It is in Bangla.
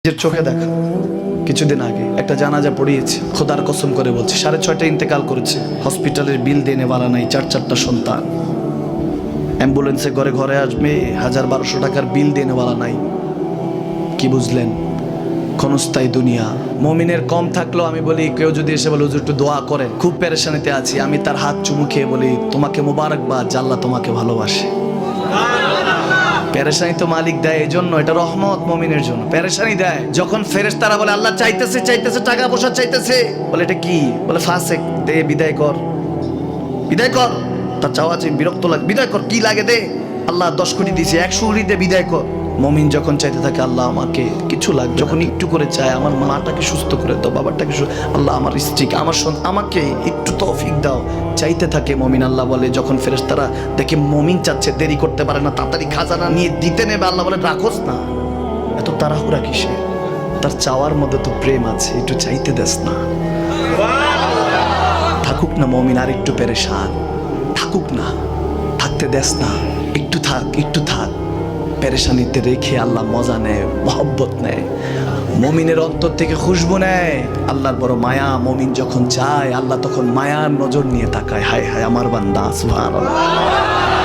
নিজের চোখে দেখা কিছুদিন আগে একটা জানাজা পড়িয়েছে, খোদার কসম করে বলছে 6:30 ইন্তেকাল করেছে। হসপিটালের বিল দেনে वाला নাই, 4-4টা সন্তান। অ্যাম্বুলেন্সে ঘরে ঘরে আসবে, 1000-1200 টাকার বিল দেনে वाला নাই। কি বুঝলেন? ক্ষণস্থায়ী দুনিয়া। মুমিনের কম থাকলেও আমি বলি, কেউ যদি এসে বলে হুজুর একটু দোয়া করেন, খুব পেরেশানিতে আছি, আমি তার হাত চুমু খেয়ে বলি তোমাকে মোবারকবাদ, আল্লাহ তোমাকে ভালোবাসে। পেরেশানি তো মালিক দেয়, এই জন্য এটা রহমত মুমিনের জন্য। পেরেশানি দেয় যখন ফেরেশতারা বলে আল্লাহ চাইতেছে চাইতেছে টাকা পয়সা চাইতেছে, বলে এটা কি? বলে ফাসেক, দে বিদায় কর, বিদায় কর। তার চাওয়া আছে, বিরক্ত লাগে, বিদায় কর, কি লাগে দে। আল্লাহ 10 কোটি দিয়েছে, 100 কোটি দে, বিদায় কর। মুমিন যখন চাইতে থাকে আল্লাহ আমাকে কিছু লাগে, যখন একটু করে চায় আমার মাটাকে সুস্থ করে দাও, বাবাটাকে আল্লাহ আমার স্ত্রীকে, আমার আমাকে একটু তৌফিক দাও, চাইতে থাকে মুমিন। আল্লাহ বলে যখন ফেরেশতারা দেখে মুমিন চাচ্ছে, দেরি করতে পারে না, তাড়াতাড়ি খাজানা নিয়ে দিতে নেবে, আল্লাহ বলে রাখোস না, এত তাড়াহুড়া কিসে? তার চাওয়ার মধ্যে তো প্রেম আছে, একটু চাইতে দেস না। থাকুক না মুমিন আর একটু পেরেশান, থাকুক না, থাকতে দেস না, একটু থাক, একটু থাক। পেরেশানিতে রেখে আল্লাহ মজা নেয়, মহব্বত নেয়, মুমিনের অন্তর থেকে খুশবু নেয়। আল্লাহর বড় মায়া, মুমিন যখন চায় আল্লাহ তখন মায়ার নজর নিয়ে তাকায়, হায় হায় আমার বান্দা, সুবহানাল্লাহ।